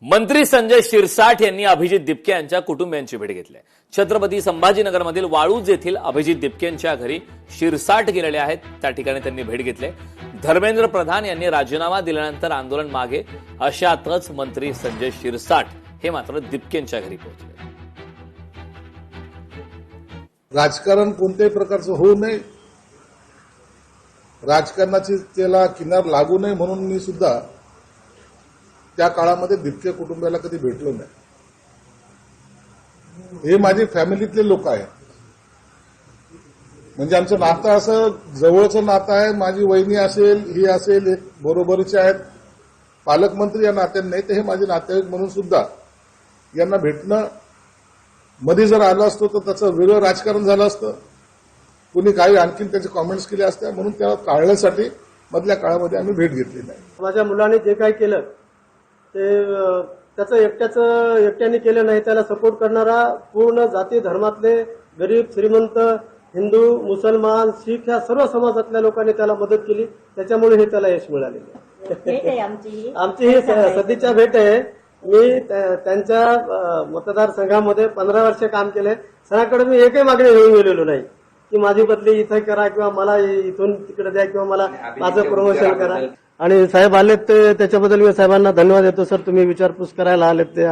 मंत्री संजय शिरसाट यांनी अभिजित दिपके यांच्या कुटुंबियांची भेट घेतली. छत्रपती संभाजीनगरमधील वाळूज येथील अभिजित दिपके यांच्या घरी शिरसाट गेलेले आहेत. त्या ठिकाणी त्यांनी भेट घेतली. धर्मेंद्र प्रधान यांनी राजीनामा दिल्यानंतर आंदोलन मागे, अशातच मंत्री संजय शिरसाट हे मात्र दिपके यांच्या घरी पोहोचले. राजकारण कोणत्याही प्रकारचं होऊ नये, राजकारणाची त्याला किनार लागू नये म्हणून मी सुद्धा त्या काळामध्ये दिपके कुटुंबाला कधी भेटलो नाही. हे माझी फॅमिलीतले लोक आहेत, म्हणजे आमचं नातं असं जवळचं नातं आहे. माझी वहिनी असेल, ही असेल, हे बरोबरीचे आहेत. पालकमंत्री या नात्याने नाही, तर हे माझे नातेवाईक म्हणून सुद्धा यांना भेटणं, मध्ये जर आलं असतं तर त्याचं वेगळं राजकारण झालं असतं. कुणी काही आणखीन त्याचे कॉमेंट्स केले असत्या, म्हणून त्याला टाळण्यासाठी मधल्या काळामध्ये आम्ही भेट घेतली नाही. माझ्या मुलाने जे काही केलं ते त्याचं एकट्याने केलं नाही. त्याला सपोर्ट करणारा पूर्ण जाती धर्मातले गरीब श्रीमंत, हिंदू, मुसलमान, शीख या सर्व समाजातल्या लोकांनी त्याला मदत केली. त्याच्यामुळे हे त्याला यश मिळालेलं. आमची ही सध्याच्या भेट आहे. मी त्यांच्या मतदारसंघामध्ये 15 वर्ष काम केले. सगळ्याकडे मी एकही मागणी घेऊन गेलेलो नाही की माझी बदली इथं करा किंवा मला इथून तिकडे द्या किंवा मला माझं प्रमोशन करा. आणि साहेब आलेत ते त्याच्याबद्दल मी साहेबांना धन्यवाद देतो. सर, तुम्ही विचारपूस करायला आलेत ते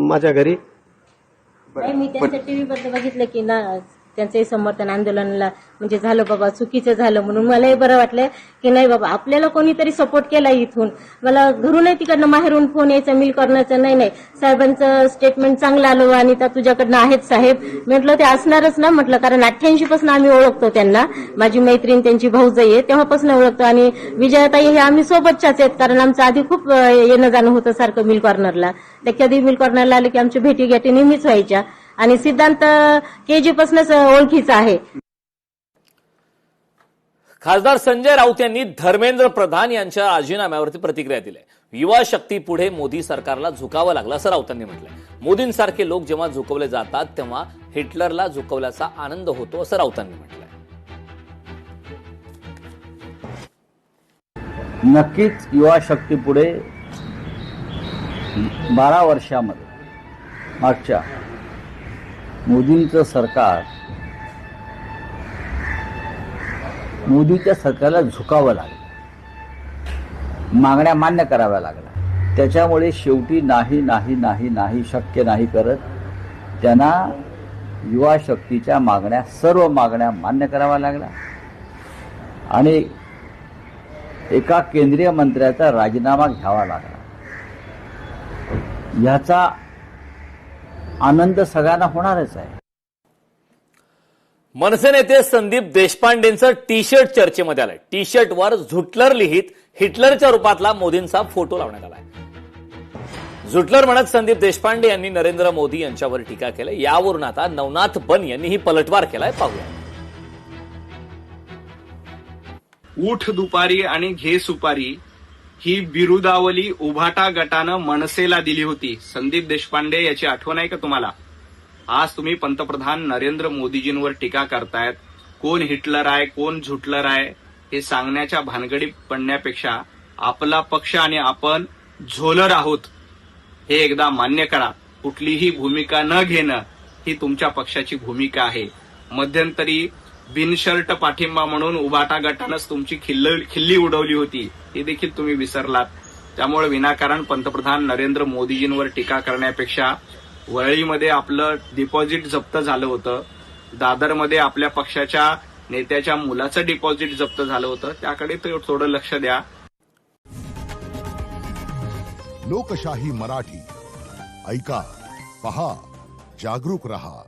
माझ्या घरी. मी त्यांच्या टीव्ही बद्दल बघितलं की ना त्यांचंही समर्थन आंदोलनाला म्हणजे झालं बाबा, चुकीचं झालं म्हणून मलाही बरं वाटलं की नाही बाबा आपल्याला कोणीतरी सपोर्ट केला. इथून मला घरूनही तिकडनं माहेरून फोन यायचा, मिल करण्याचं नाही साहेबांचं स्टेटमेंट चांगलं आलं आणि त्या तुझ्याकडनं आहेत साहेब. म्हटलं ते असणारच ना, म्हटलं कारण 88 पासून आम्ही ओळखतो त्यांना. माझी मैत्रीण त्यांची भाऊजाई आहे तेव्हापासून ओळखतो. आणि विजयाताई हे आम्ही सोबतच्याच आहेत, कारण आमचं आधी खूप येणं जाणं होतं सारखं मिल कॉर्नरला. त्या कधी मिल कॉर्नरला आले की आमची भेटी गाठी नेहमीच व्हायच्या. आणि सिद्धांत केजी पासूनच ओळखीचा आहे. खासदार संजय राऊत यांनी धर्मेंद्र प्रधान यांच्या राजीनाम्यावरती प्रतिक्रिया दिली. युवा शक्ती पुढे मोदी सरकारला झुकावं लागलं असं राऊतांनी म्हटलंय. मोदींसारखे लोक जेव्हा झुकवले जातात तेव्हा हिटलरला झुकवल्याचा आनंद होतो असं राऊतांनी म्हटलंय. नक्कीच युवा शक्ती पुढे 12 वर्षामध्ये मागच्या मोदींचं सरकार, मोदीच्या सरकारला झुकावं लागलं, मागण्या मान्य कराव्या लागल्या. त्याच्यामुळे शेवटी नाही नाही नाही नाही शक्य नाही करत त्यांना युवा शक्तीच्या मागण्या, सर्व मागण्या मान्य कराव्या लागल्या आणि एका केंद्रीय मंत्र्याचा राजीनामा घ्यावा लागला. ह्याचा आनंद सगळ्यांना होणारच आहे. मनसे नेते संदीप देशपांडेंचं टी शर्ट चर्चेमध्ये आलंय. टी शर्टवर झुटलर लिहित हिटलरच्या रूपातला मोदींचा फोटो लावण्यात आलाय. झुटलर म्हणत संदीप देशपांडे यांनी नरेंद्र मोदी यांच्यावर टीका केली. यावरून आता नवनाथ बन यांनीही पलटवार केलाय. पाहूया. उठ दुपारी आणि घे सुपारी ही बिरुदावली उभाटा गटानं मनसेला दिली होती. संदीप देशपांडे याची आठवण आहे का तुम्हाला? आज तुम्ही पंतप्रधान नरेंद्र मोदीजींवर टीका करतायत. कोण हिटलर आहे, कोण झुटलर आहे हे सांगण्याच्या भानगडीत पडण्यापेक्षा आपला पक्ष आणि आपण झोलर आहोत हे एकदा मान्य करा. कुठलीही भूमिका न घेणं ही तुमच्या पक्षाची भूमिका आहे. मध्यंतरी बिनशर्ट पाठिंबा म्हणून उभाटा गटानंच तुमची खिल्ली उडवली होती, हे देखील तुम्ही विसरलात. त्यामुळे विनाकारण पंतप्रधान नरेंद्र मोदीजींवर टीका करण्यापेक्षा वरळीमध्ये आपलं डिपॉझिट जप्त झालं होतं, दादरमध्ये आपल्या पक्षाच्या नेत्याच्या मुलाचं डिपॉझिट जप्त झालं होतं, त्याकडे थोडं लक्ष द्या. लोकशाही मराठी ऐका, पहा, जागरूक रहा.